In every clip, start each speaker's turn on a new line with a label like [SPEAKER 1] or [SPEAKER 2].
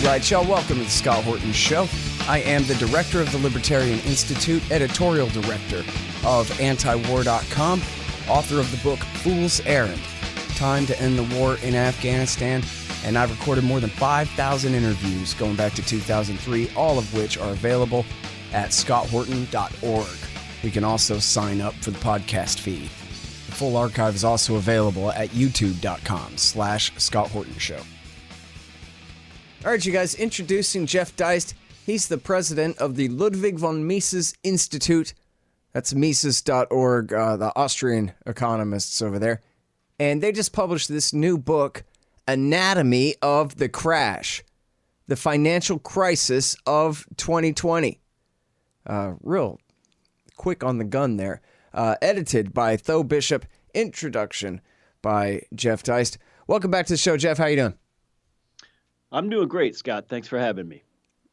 [SPEAKER 1] right, y'all. Welcome to the Scott Wharton Show. I am the director of the Libertarian Institute, editorial director of antiwar.com, author of the book Fool's Errand, Time to End the War in Afghanistan, and I've recorded more than 5,000 interviews going back to 2003, all of which are available at scotthorton.org. You can also sign up for the podcast feed. The full archive is also available at youtube.com/Scott Wharton Show. All right, you guys, introducing Jeff Deist. He's the president of the Ludwig von Mises Institute. That's Mises.org, the Austrian economists over there. And they just published this new book, Anatomy of the Crash, the Financial Crisis of 2020. Real quick on the gun there. Edited by Tho Bishop. Introduction by Jeff Deist. Welcome back to the show, Jeff. How you doing?
[SPEAKER 2] I'm doing great, Scott. Thanks for having me.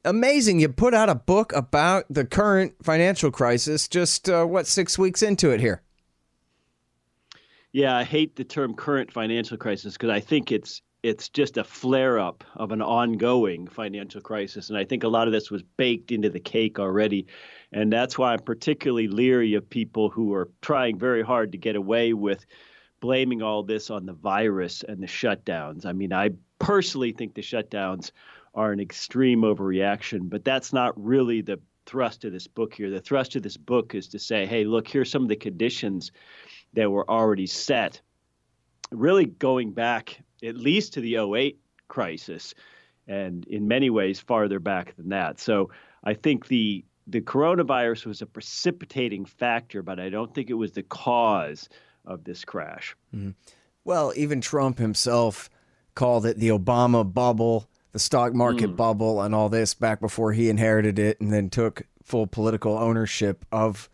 [SPEAKER 1] Amazing. You put out a book about the current financial crisis just, 6 weeks into it here?
[SPEAKER 2] Yeah, I hate the term current financial crisis because I think it's just a flare-up of an ongoing financial crisis. And I think a lot of this was baked into the cake already. And that's why I'm particularly leery of people who are trying very hard to get away with blaming all this on the virus and the shutdowns. I mean, I personally think the shutdowns are an extreme overreaction, but that's not really the thrust of this book here. The thrust of this book is to say, hey, look, here's some of the conditions that were already set, really going back at least to the '08 crisis, and in many ways farther back than that. So I think the coronavirus was a precipitating factor, but I don't think it was the cause of this crash.
[SPEAKER 1] Mm-hmm. Well, even Trump himself called it the Obama bubble, the stock market bubble, and all this back before he inherited it and then took full political ownership of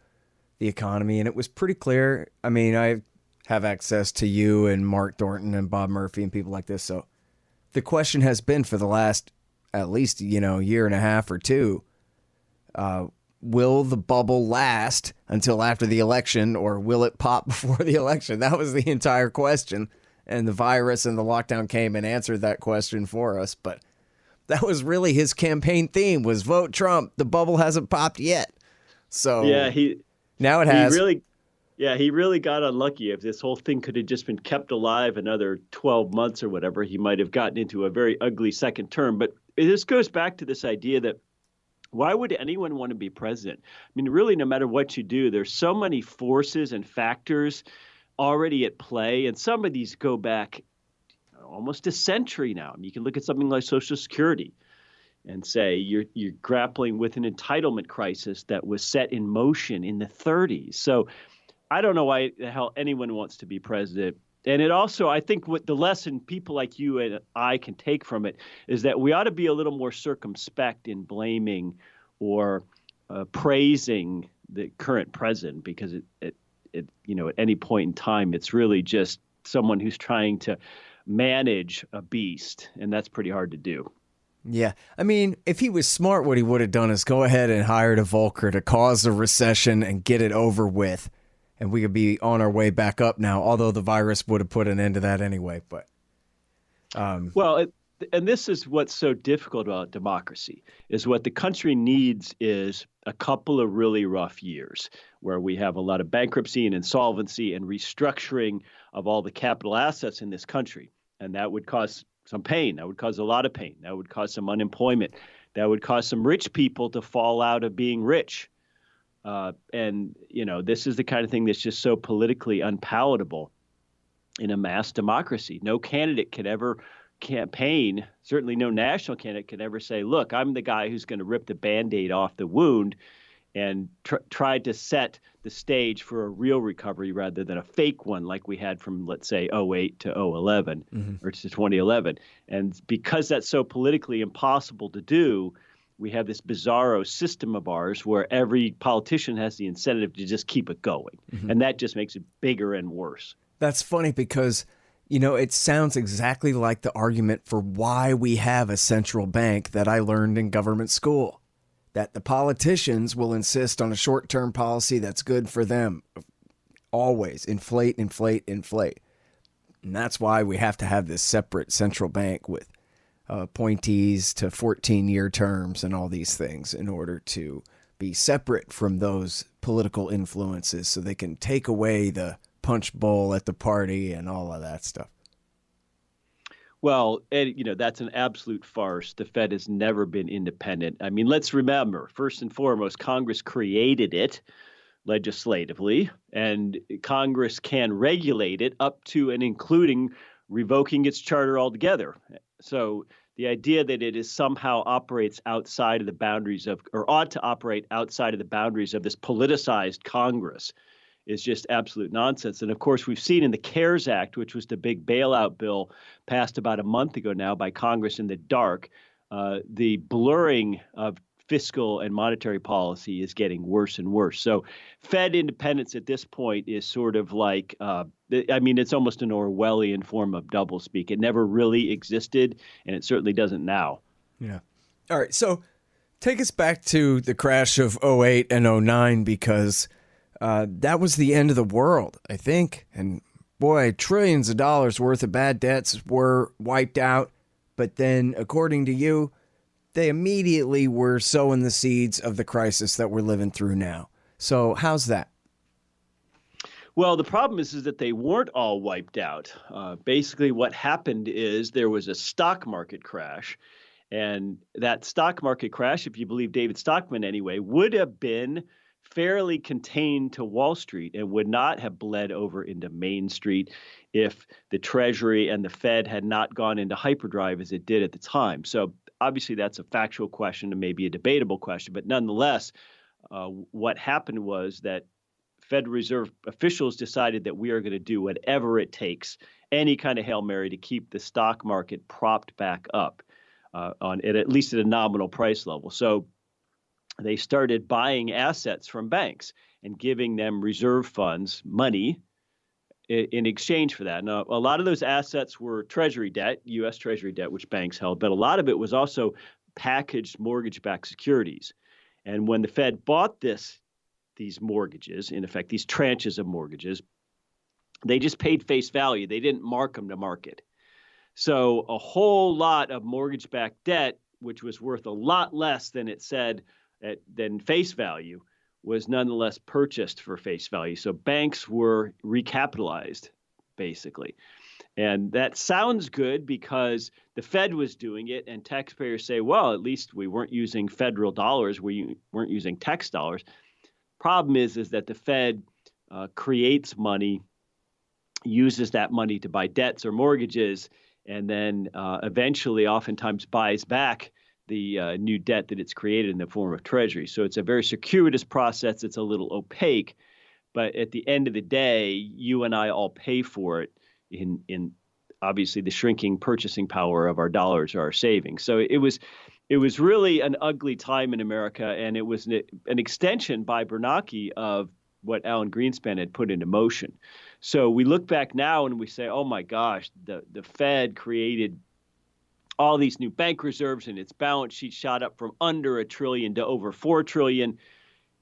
[SPEAKER 1] the economy. And it was pretty clear. I mean, I have access to you and Mark Thornton and Bob Murphy and people like this. So the question has been for the last at least, year and a half or two, will the bubble last until after the election, or will it pop before the election? That was the entire question. And the virus and the lockdown came and answered that question for us. But that was really his campaign theme, was vote Trump. The bubble hasn't popped yet. So
[SPEAKER 2] yeah,
[SPEAKER 1] now it has.
[SPEAKER 2] He really got unlucky. If this whole thing could have just been kept alive another 12 months or whatever, he might have gotten into a very ugly second term. But this goes back to this idea that why would anyone want to be president? I mean, really, no matter what you do, there's so many forces and factors already at play. And some of these go back almost a century now. I mean, you can look at something like Social Security and say you're grappling with an entitlement crisis that was set in motion in the 30s. So I don't know why the hell anyone wants to be president. And it also, I think what the lesson people like you and I can take from it is that we ought to be a little more circumspect in blaming or praising the current president, because at any point in time, it's really just someone who's trying to manage a beast, and that's pretty hard to do.
[SPEAKER 1] Yeah. I mean, if he was smart, what he would have done is go ahead and hired a Volcker to cause a recession and get it over with. And we could be on our way back up now, although the virus would have put an end to that anyway. But
[SPEAKER 2] and this is what's so difficult about democracy, is what the country needs is a couple of really rough years where we have a lot of bankruptcy and insolvency and restructuring of all the capital assets in this country. And that would cause some pain. That would cause a lot of pain. That would cause some unemployment. That would cause some rich people to fall out of being rich. This is the kind of thing that's just so politically unpalatable in a mass democracy. No candidate could ever campaign, certainly no national candidate could ever say, look, I'm the guy who's going to rip the Band-Aid off the wound and try to set the stage for a real recovery rather than a fake one like we had from, let's say, '08 to 2011 or to 2011. And because that's so politically impossible to do, we have this bizarro system of ours where every politician has the incentive to just keep it going. And that just makes it bigger and worse.
[SPEAKER 1] That's funny because, it sounds exactly like the argument for why we have a central bank that I learned in government school, that the politicians will insist on a short-term policy that's good for them. Always inflate, inflate, inflate. And that's why we have to have this separate central bank with appointees to 14-year terms and all these things in order to be separate from those political influences so they can take away the punch bowl at the party and all of that stuff.
[SPEAKER 2] Well, that's an absolute farce. The Fed has never been independent. I mean, let's remember, first and foremost, Congress created it legislatively, and Congress can regulate it up to and including revoking its charter altogether. So the idea that it is somehow operates outside of the boundaries of, or ought to operate outside of the boundaries of this politicized Congress is just absolute nonsense. And of course, we've seen in the CARES Act, which was the big bailout bill passed about a month ago now by Congress in the dark, the blurring of fiscal and monetary policy is getting worse and worse. So Fed independence at this point is sort of like, it's almost an Orwellian form of doublespeak. It never really existed, and it certainly doesn't now.
[SPEAKER 1] Yeah. All right. So take us back to the crash of '08 and '09, because that was the end of the world, I think. And boy, trillions of dollars worth of bad debts were wiped out. But then, according to you, they immediately were sowing the seeds of the crisis that we're living through now. So how's that?
[SPEAKER 2] Well, the problem is that they weren't all wiped out. Basically, what happened is there was a stock market crash. And that stock market crash, if you believe David Stockman anyway, would have been fairly contained to Wall Street and would not have bled over into Main Street if the Treasury and the Fed had not gone into hyperdrive as it did at the time. So obviously, that's a factual question and maybe a debatable question. But nonetheless, what happened was that Federal Reserve officials decided that we are going to do whatever it takes, any kind of Hail Mary, to keep the stock market propped back up at least at a nominal price level. So they started buying assets from banks and giving them reserve funds, money, in exchange for that. Now, a lot of those assets were Treasury debt, U.S. Treasury debt, which banks held, but a lot of it was also packaged mortgage-backed securities. And when the Fed bought these mortgages, in effect, these tranches of mortgages, they just paid face value. They didn't mark them to market. So a whole lot of mortgage-backed debt, which was worth a lot less than it said than face value, was nonetheless purchased for face value. So banks were recapitalized, basically. And that sounds good because the Fed was doing it, and taxpayers say, well, at least we weren't using federal dollars, we weren't using tax dollars. Problem is that the Fed creates money, uses that money to buy debts or mortgages, and then eventually oftentimes buys back the new debt that it's created in the form of Treasury. So it's a very circuitous process. It's a little opaque, but at the end of the day, you and I all pay for it in obviously the shrinking purchasing power of our dollars or our savings. So it was really an ugly time in America, and it was an extension by Bernanke of what Alan Greenspan had put into motion. So we look back now and we say, oh my gosh, the Fed created all these new bank reserves, and its balance sheet shot up from under $1 trillion to over $4 trillion.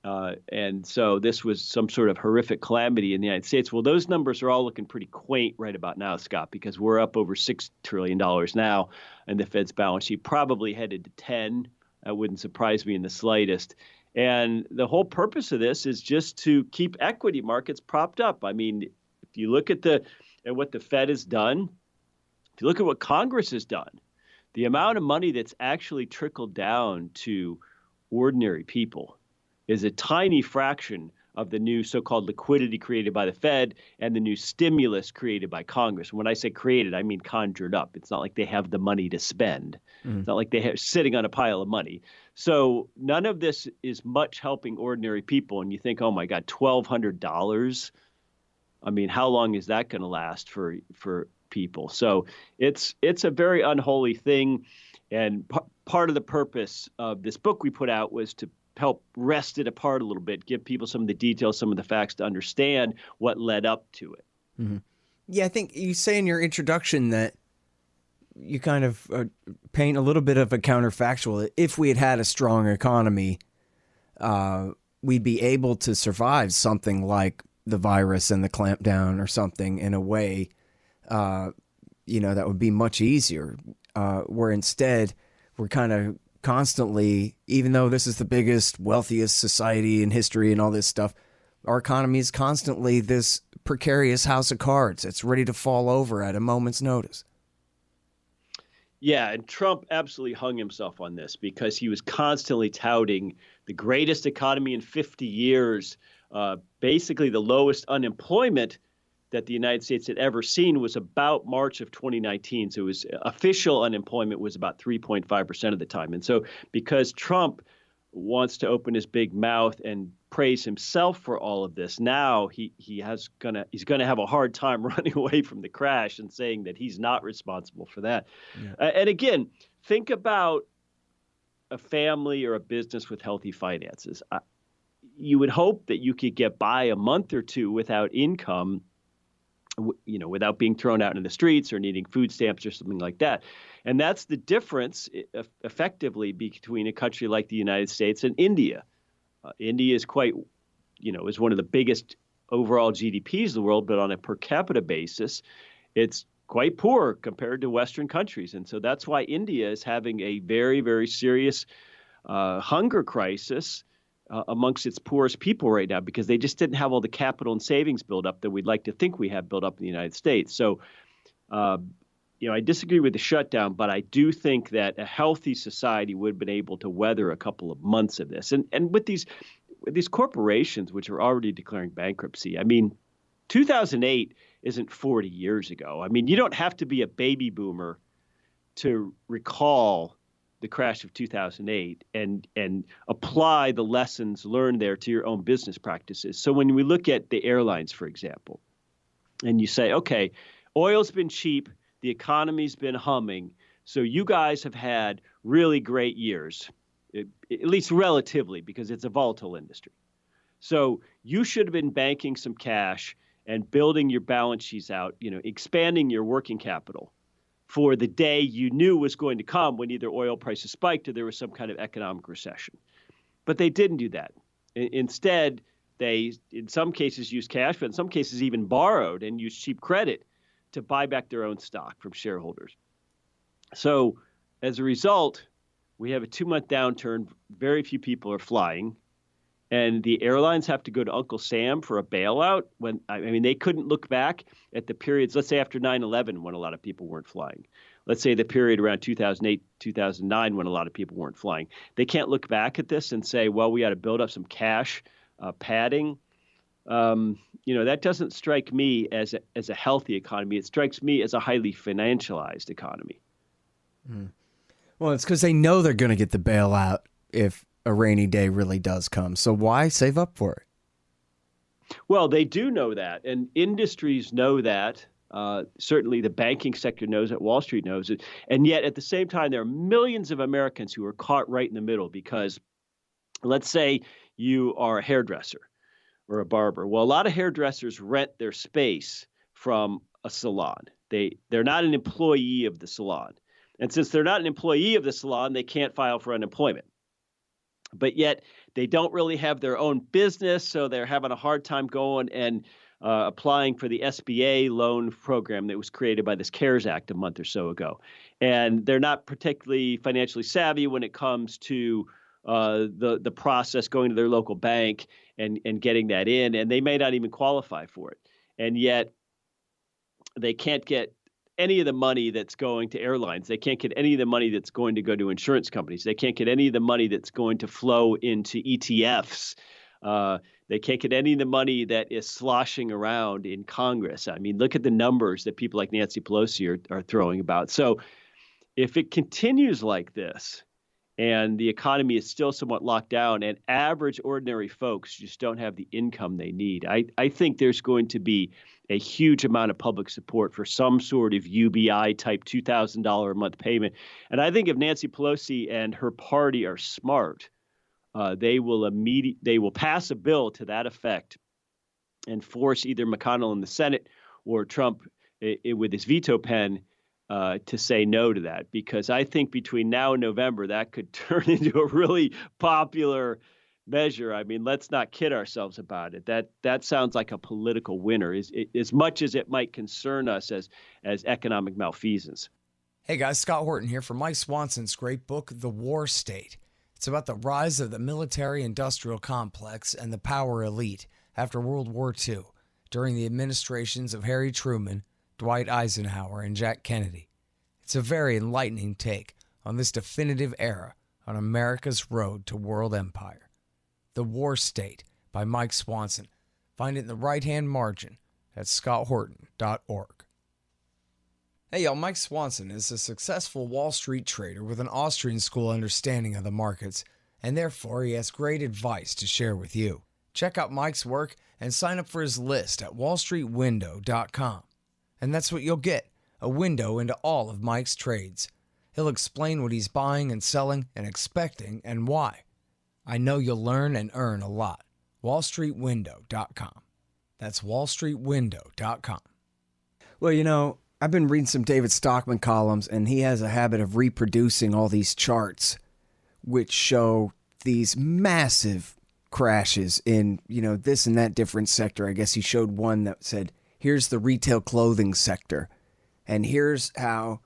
[SPEAKER 2] And so this was some sort of horrific calamity in the United States. Well, those numbers are all looking pretty quaint right about now, Scott, because we're up over $6 trillion now, and the Fed's balance sheet probably headed to 10. That wouldn't surprise me in the slightest. And the whole purpose of this is just to keep equity markets propped up. I mean, if you look at what the Fed has done, if you look at what Congress has done, the amount of money that's actually trickled down to ordinary people is a tiny fraction of the new so-called liquidity created by the Fed and the new stimulus created by Congress. And when I say created, I mean conjured up. It's not like they have the money to spend. It's not like they're sitting on a pile of money. So none of this is much helping ordinary people. And you think, oh my God, $1,200? I mean, how long is that going to last for people? So it's a very unholy thing. And part of the purpose of this book we put out was to help wrest it apart a little bit, give people some of the details, some of the facts to understand what led up to it.
[SPEAKER 1] Mm-hmm. Yeah, I think you say in your introduction that you kind of paint a little bit of a counterfactual. If we had had a strong economy, we'd be able to survive something like the virus and the clampdown or something in a way, that would be much easier. where instead we're kind of constantly, even though this is the biggest, wealthiest society in history and all this stuff, our economy is constantly this precarious house of cards. It's ready to fall over at a moment's notice.
[SPEAKER 2] Yeah, and Trump absolutely hung himself on this because he was constantly touting the greatest economy in 50 years, basically the lowest unemployment that the United States had ever seen was about March of 2019. So it was official unemployment was about 3.5% of the time. And so because Trump wants to open his big mouth and praise himself for all of this, now he's gonna have a hard time running away from the crash and saying that he's not responsible for that. Yeah. And again, think about a family or a business with healthy finances. You would hope that you could get by a month or two without income, without being thrown out in the streets or needing food stamps or something like that. And that's the difference effectively between a country like the United States and India. India is quite, is one of the biggest overall GDPs in the world, but on a per capita basis, it's quite poor compared to Western countries. And so that's why India is having a very, very serious hunger crisis amongst its poorest people right now, because they just didn't have all the capital and savings build up that we'd like to think we have built up in the United States. So, I disagree with the shutdown, but I do think that a healthy society would have been able to weather a couple of months of this. And with these corporations, which are already declaring bankruptcy, 2008 isn't 40 years ago. You don't have to be a baby boomer to recall the crash of 2008 and apply the lessons learned there to your own business practices. So when we look at the airlines, for example, and you say, okay, oil's been cheap, the economy's been humming, so you guys have had really great years, at least relatively, because it's a volatile industry. So you should have been banking some cash and building your balance sheets out, expanding your working capital for the day you knew was going to come when either oil prices spiked or there was some kind of economic recession. But they didn't do that. Instead, they, in some cases, used cash, but in some cases even borrowed and used cheap credit to buy back their own stock from shareholders. So as a result, we have a 2-month downturn. Very few people are flying. And the airlines have to go to Uncle Sam for a bailout when, they couldn't look back at the periods, let's say after 9/11 when a lot of people weren't flying. Let's say the period around 2008, 2009 when a lot of people weren't flying. They can't look back at this and say, well, we got to build up some cash padding. That doesn't strike me as a healthy economy. It strikes me as a highly financialized economy.
[SPEAKER 1] Mm. Well, it's because they know they're going to get the bailout if a rainy day really does come. So why save up for it?
[SPEAKER 2] Well, they do know that, and industries know that. Certainly the banking sector knows it, Wall Street knows it. And yet at the same time, there are millions of Americans who are caught right in the middle because let's say you are a hairdresser or a barber. Well, a lot of hairdressers rent their space from a salon. They're not an employee of the salon. And since they're not an employee of the salon, they can't file for unemployment. But yet they don't really have their own business, so they're having a hard time going and applying for the SBA loan program that was created by this CARES Act a month or so ago. And they're not particularly financially savvy when it comes to the process going to their local bank and getting that in, and they may not even qualify for it. And yet they can't get any of the money that's going to airlines. They can't get any of the money that's going to go to insurance companies. They can't get any of the money that's going to flow into ETFs. They can't get any of the money that is sloshing around in Congress. Look at the numbers that people like Nancy Pelosi are throwing about. So if it continues like this and the economy is still somewhat locked down and average ordinary folks just don't have the income they need, I think there's going to be a huge amount of public support for some sort of UBI type $2,000 a month payment. And I think if Nancy Pelosi and her party are smart, they will pass a bill to that effect and force either McConnell in the Senate or Trump with his veto pen to say no to that. Because I think between now and November, that could turn into a really popular measure. Let's not kid ourselves about it. That sounds like a political winner, as much as it might concern us as economic malfeasance.
[SPEAKER 1] Hey guys, Scott Wharton here for Mike Swanson's great book, The War State. It's about the rise of the military-industrial complex and the power elite after World War II, during the administrations of Harry Truman, Dwight Eisenhower, and Jack Kennedy. It's a very enlightening take on this definitive era on America's road to world empire. The War State by Mike Swanson. Find it in the right-hand margin at scotthorton.org. Hey y'all, Mike Swanson is a successful Wall Street trader with an Austrian school understanding of the markets, and therefore he has great advice to share with you. Check out Mike's work and sign up for his list at wallstreetwindow.com. And that's what you'll get, a window into all of Mike's trades. He'll explain what he's buying and selling and expecting and why. I know you'll learn and earn a lot. wallstreetwindow.com. That's wallstreetwindow.com. Well, I've been reading some David Stockman columns, and he has a habit of reproducing all these charts which show these massive crashes in, this and that different sector. I guess he showed one that said, here's the retail clothing sector, and here's how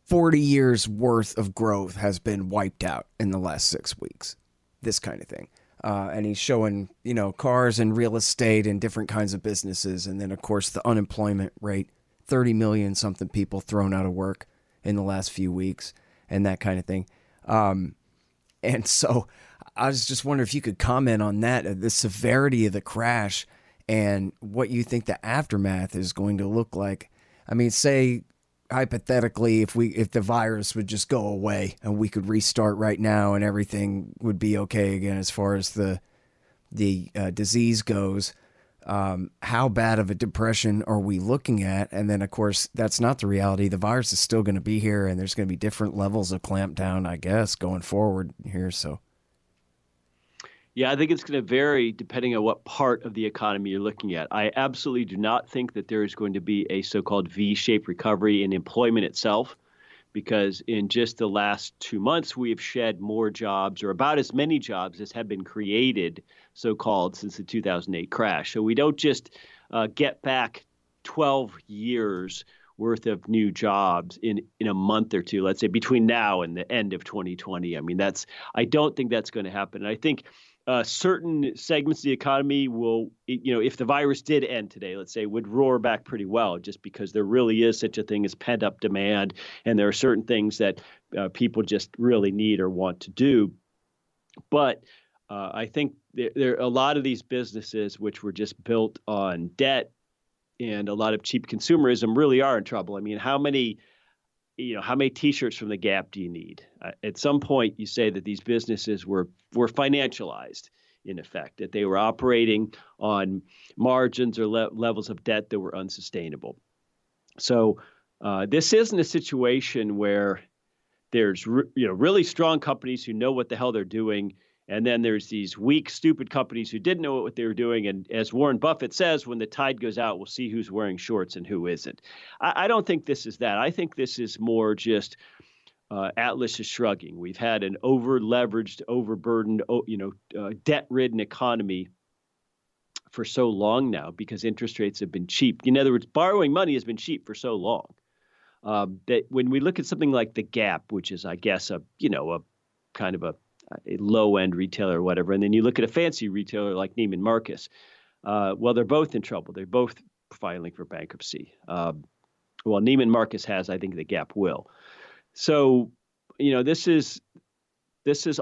[SPEAKER 1] 40 years worth of growth has been wiped out in the last 6 weeks. This kind of thing. And he's showing, cars and real estate and different kinds of businesses. And then, of course, the unemployment rate. 30 million something people thrown out of work in the last few weeks and that kind of thing. And so I was just wondering if you could comment on that, the severity of the crash and what you think the aftermath is going to look like. I mean, say hypothetically, if the virus would just go away and we could restart right now and everything would be okay again as far as the disease goes. How bad of a depression are we looking at? And then, of course, that's not the reality. The virus is still going to be here, and there's going to be different levels of clampdown, I guess, going forward here. So,
[SPEAKER 2] yeah, I think it's going to vary depending on what part of the economy you're looking at. I absolutely do not think that there is going to be a so-called V-shaped recovery in employment itself, because in just the last 2 months, we have shed more jobs, or about as many jobs as have been created, so-called, since the 2008 crash. So we don't just get back 12 years worth of new jobs in a month or two, let's say between now and the end of 2020. I mean, I don't think that's going to happen. And I think certain segments of the economy will, if the virus did end today, let's say, would roar back pretty well, just because there really is such a thing as pent-up demand, and there are certain things that people just really need or want to do. But I think there are a lot of these businesses which were just built on debt and a lot of cheap consumerism really are in trouble. I mean, how many T-shirts from the Gap do you need? At some point, you say that these businesses were financialized, in effect, that they were operating on margins or levels of debt that were unsustainable. So this isn't a situation where there's really strong companies who know what the hell they're doing, and then there's these weak, stupid companies who didn't know what they were doing. And as Warren Buffett says, when the tide goes out, we'll see who's wearing shorts and who isn't. I don't think this is that. I think this is more just Atlas is shrugging. We've had an over-leveraged, overburdened, debt-ridden economy for so long now because interest rates have been cheap. In other words, borrowing money has been cheap for so long that when we look at something like the Gap, which is, I guess, a kind of a low-end retailer or whatever, and then you look at a fancy retailer like Neiman Marcus, well, they're both in trouble. They're both filing for bankruptcy. Well, Neiman Marcus has, I think the Gap will. So, this is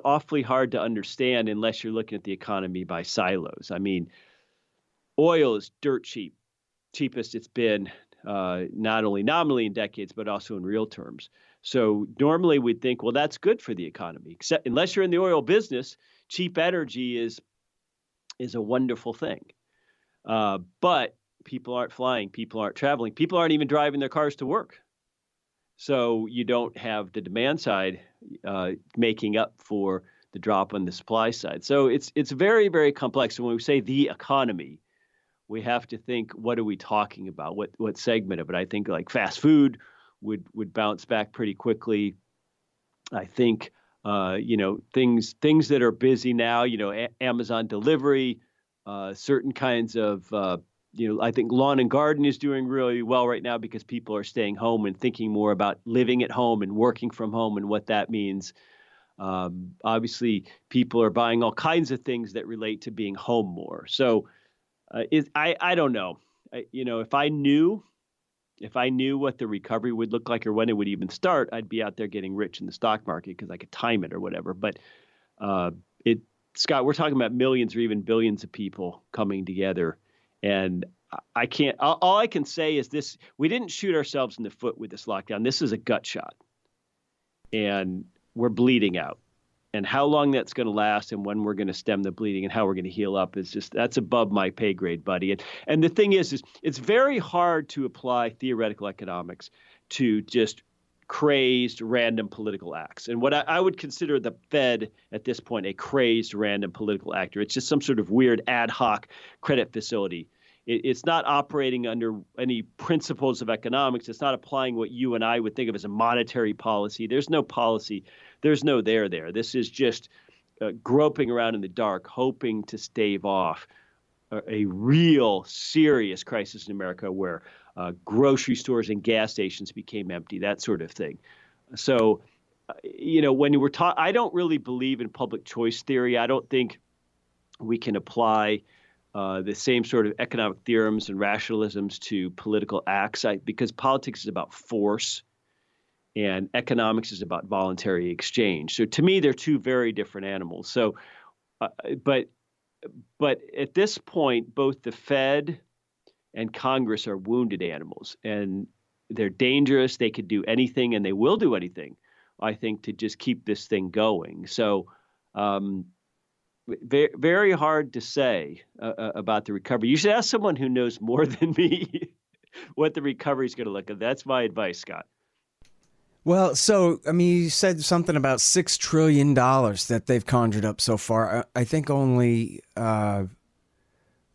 [SPEAKER 2] awfully hard to understand unless you're looking at the economy by silos. I mean, oil is dirt cheap, cheapest it's been not only nominally in decades, but also in real terms. So normally we'd think, well, that's good for the economy, except unless you're in the oil business, cheap energy is a wonderful thing. But people aren't flying, people aren't traveling, people aren't even driving their cars to work. So you don't have the demand side making up for the drop on the supply side. So it's very, very complex. And when we say the economy, we have to think, what are we talking about? What segment of it? I think like fast food would bounce back pretty quickly. I think things that are busy now, Amazon delivery, certain kinds of I think lawn and garden is doing really well right now because people are staying home and thinking more about living at home and working from home and what that means. Obviously, people are buying all kinds of things that relate to being home more. So I don't know. If I knew what the recovery would look like or when it would even start, I'd be out there getting rich in the stock market because I could time it or whatever. But Scott, we're talking about millions or even billions of people coming together. And I can't, all I can say is this: we didn't shoot ourselves in the foot with this lockdown. This is a gut shot. And we're bleeding out. And how long that's going to last and when we're going to stem the bleeding and how we're going to heal up that's above my pay grade, buddy. And the thing is it's very hard to apply theoretical economics to just crazed random political acts. And what I would consider the Fed at this point a crazed random political actor. It's just some sort of weird ad hoc credit facility. It's not operating under any principles of economics. It's not applying what you and I would think of as a monetary policy. There's no policy. There's no there. This is just groping around in the dark, hoping to stave off a real serious crisis in America where grocery stores and gas stations became empty, that sort of thing. So, when we're talking, I don't really believe in public choice theory. I don't think we can apply the same sort of economic theorems and rationalisms to political acts, because politics is about force and economics is about voluntary exchange. So to me, they're two very different animals. So, but at this point, both the Fed and Congress are wounded animals, and they're dangerous. They could do anything, and they will do anything, I think, to just keep this thing going. So very, very hard to say about the recovery. You should ask someone who knows more than me what the recovery is going to look like. That's my advice, Scott.
[SPEAKER 1] Well, so, you said something about $6 trillion that they've conjured up so far. I think only, I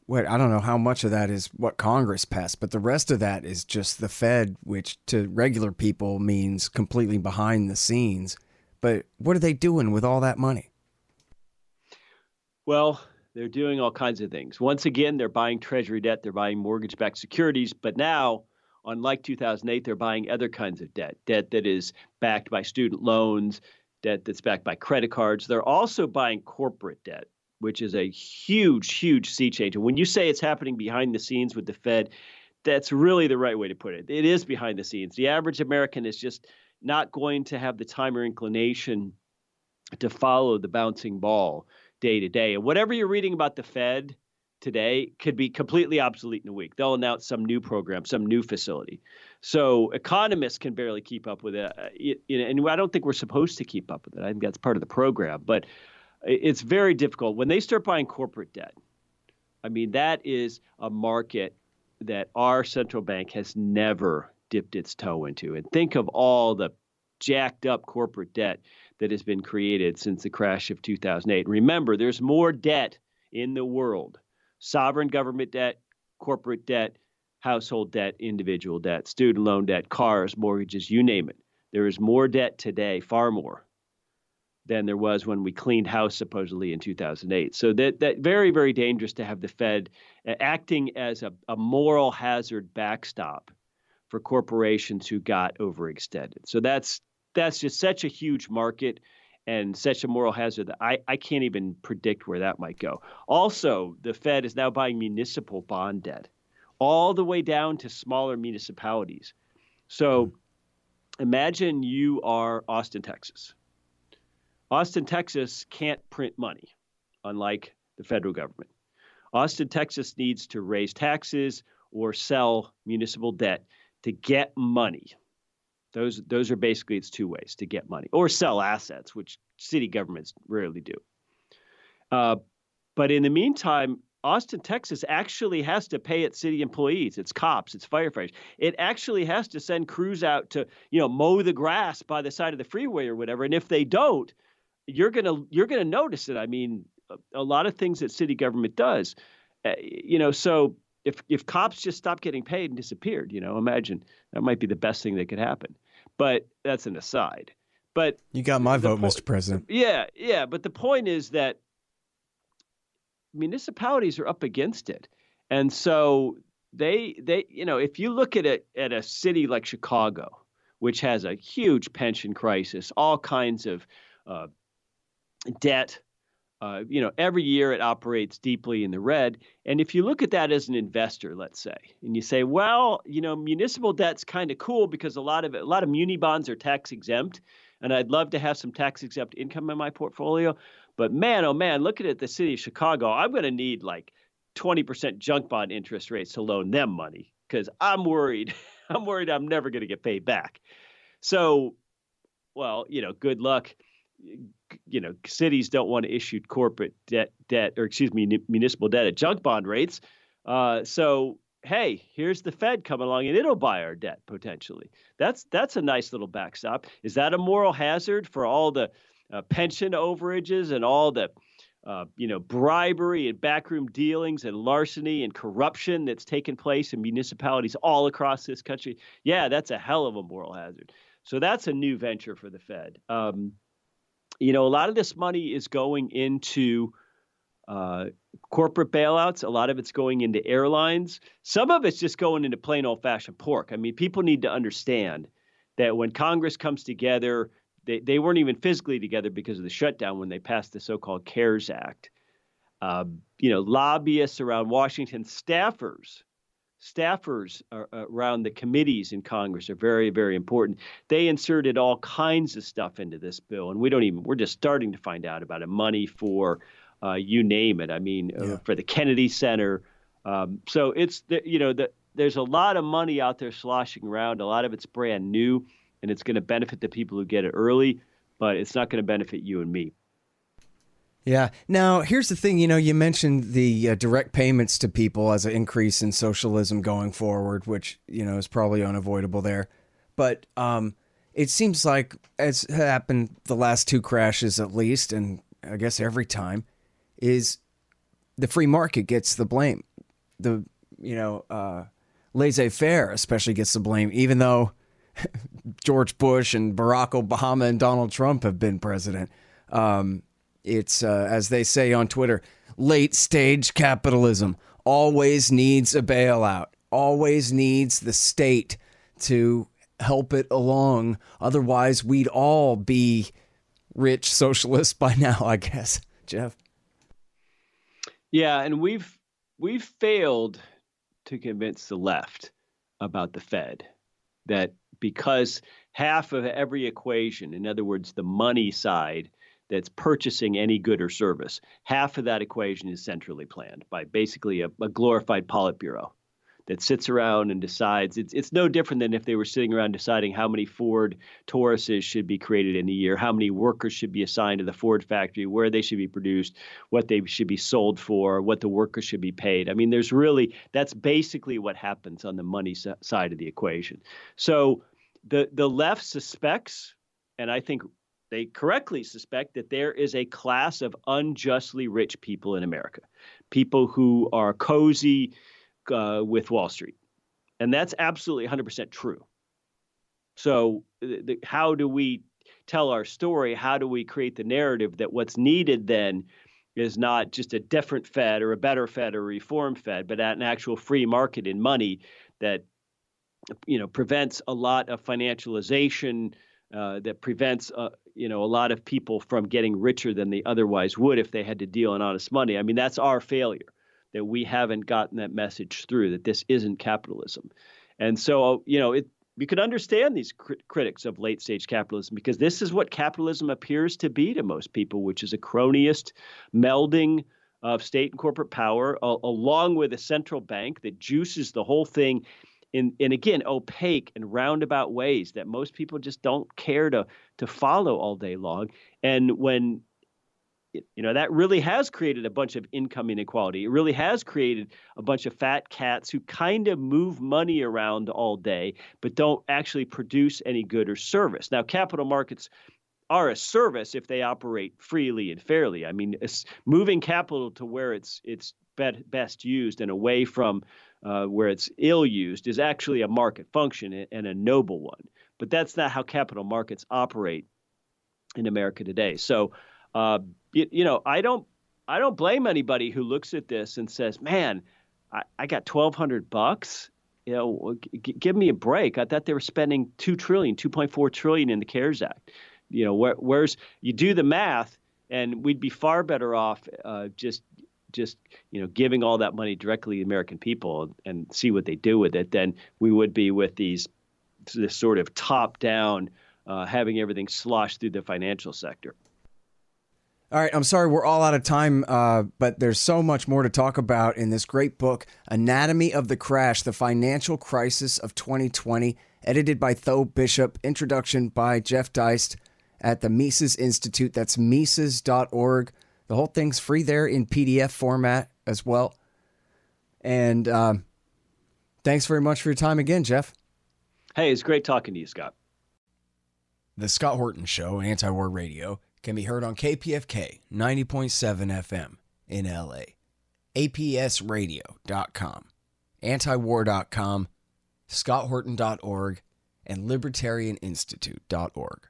[SPEAKER 1] don't know how much of that is what Congress passed, but the rest of that is just the Fed, which to regular people means completely behind the scenes. But what are they doing with all that money?
[SPEAKER 2] Well, they're doing all kinds of things. Once again, they're buying treasury debt, they're buying mortgage-backed securities, but now, unlike 2008, they're buying other kinds of debt that is backed by student loans, debt that's backed by credit cards. They're also buying corporate debt, which is a huge, huge sea change. And when you say it's happening behind the scenes with the Fed, that's really the right way to put it. It is behind the scenes. The average American is just not going to have the time or inclination to follow the bouncing ball day to day. And whatever you're reading about the Fed today could be completely obsolete in a week. They'll announce some new program, some new facility. So economists can barely keep up with it. And I don't think we're supposed to keep up with it. I think that's part of the program. But it's very difficult. When they start buying corporate debt, that is a market that our central bank has never dipped its toe into. And think of all the jacked up corporate debt that has been created since the crash of 2008. Remember, there's more debt in the world. Sovereign government debt, corporate debt, household debt, individual debt, student loan debt, cars, mortgages, you name it. There is more debt today, far more, than there was when we cleaned house supposedly in 2008. So that very, very dangerous to have the Fed acting as a moral hazard backstop for corporations who got overextended. So that's just such a huge market and such a moral hazard that I can't even predict where that might go. Also, the Fed is now buying municipal bond debt all the way down to smaller municipalities. So imagine you are Austin, Texas. Austin, Texas can't print money, unlike the federal government. Austin, Texas needs to raise taxes or sell municipal debt to get money. Those are basically its two ways to get money, or sell assets, which city governments rarely do. But in the meantime, Austin, Texas actually has to pay its city employees, its cops, its firefighters. It actually has to send crews out to, mow the grass by the side of the freeway or whatever. And if they don't, you're gonna notice it. A lot of things that city government does, so if cops just stopped getting paid and disappeared, imagine that might be the best thing that could happen. But that's an aside. But
[SPEAKER 1] you got my vote, Mr. President.
[SPEAKER 2] Yeah. But the point is that municipalities are up against it. And so if you look at a city like Chicago, which has a huge pension crisis, all kinds of uh, debt. Every year it operates deeply in the red. And if you look at that as an investor, let's say, and you say, well, municipal debt's kind of cool because a lot of muni bonds are tax exempt, and I'd love to have some tax exempt income in my portfolio. But man, oh man, looking at the city of Chicago, I'm going to need like 20% junk bond interest rates to loan them money because I'm worried. I'm worried I'm never going to get paid back. So, well, good luck. Cities don't want to issue corporate municipal debt at junk bond rates. So, hey, here's the Fed coming along and it'll buy our debt potentially. That's a nice little backstop. Is that a moral hazard for all the pension overages and all the bribery and backroom dealings and larceny and corruption that's taken place in municipalities all across this country? Yeah, that's a hell of a moral hazard. So that's a new venture for the Fed. A lot of this money is going into corporate bailouts. A lot of it's going into airlines. Some of it's just going into plain old-fashioned pork. I mean, people need to understand that when Congress comes together, they weren't even physically together because of the shutdown when they passed the so-called CARES Act. Lobbyists around Washington, staffers around the committees in Congress are very, very important. They inserted all kinds of stuff into this bill, and we're just starting to find out about it. Money for you name it. I mean, for the Kennedy Center. So there's a lot of money out there sloshing around. A lot of it's brand new, and it's going to benefit the people who get it early, but it's not going to benefit you and me.
[SPEAKER 1] Yeah. Now, here's the thing. You mentioned the direct payments to people as an increase in socialism going forward, which, is probably unavoidable there. But it seems like, as happened the last two crashes at least, and I guess every time, is the free market gets the blame. The, laissez-faire especially gets the blame, even though George Bush and Barack Obama and Donald Trump have been president. It's, as they say on Twitter, late stage capitalism always needs a bailout, always needs the state to help it along. Otherwise, we'd all be rich socialists by now, I guess. Jeff?
[SPEAKER 2] Yeah, and we've failed to convince the left about the Fed that because half of every equation, in other words, the money side, that's purchasing any good or service, half of that equation is centrally planned by basically a glorified Politburo that sits around and decides. It's no different than if they were sitting around deciding how many Ford Tauruses should be created in a year, how many workers should be assigned to the Ford factory, where they should be produced, what they should be sold for, what the workers should be paid. I mean, that's basically what happens on the money side of the equation. So the left suspects, and I think they correctly suspect, that there is a class of unjustly rich people in America, people who are cozy with Wall Street. And that's absolutely 100% true. So how do we tell our story? How do we create the narrative that what's needed then is not just a different Fed or a better Fed or a reform Fed, but an actual free market in money that prevents a lot of financialization, that prevents a lot of people from getting richer than they otherwise would if they had to deal in honest money. I mean, that's our failure, that we haven't gotten that message through, that this isn't capitalism. And so, you can understand these critics of late stage capitalism, because this is what capitalism appears to be to most people, which is a cronyist melding of state and corporate power, along with a central bank that juices the whole thing in again, opaque and roundabout ways that most people just don't care to follow all day long. And when that really has created a bunch of income inequality. It really has created a bunch of fat cats who kind of move money around all day, but don't actually produce any good or service. Now, capital markets are a service if they operate freely and fairly. I mean, moving capital to where it's best used and away from where it's ill used is actually a market function and a noble one. But that's not how capital markets operate in America today. So, I don't blame anybody who looks at this and says, man, I got $1,200. Give me a break. I thought they were spending $2.4 trillion in the CARES Act. Where's you do the math, and we'd be far better off just giving all that money directly to the American people and see what they do with it than we would be with this sort of top down, having everything slosh through the financial sector.
[SPEAKER 1] All right, I'm sorry we're all out of time, but there's so much more to talk about in this great book, Anatomy of the Crash, The Financial Crisis of 2020, edited by Bishop, introduction by Jeff Deist at the Mises Institute. That's Mises.org. The whole thing's free there in PDF format as well. And thanks very much for your time again, Jeff.
[SPEAKER 2] Hey, it's great talking to you, Scott.
[SPEAKER 1] The Scott Wharton Show, Anti-War Radio, can be heard on KPFK 90.7 FM in LA, APSradio.com, antiwar.com, scotthorton.org, and libertarianinstitute.org.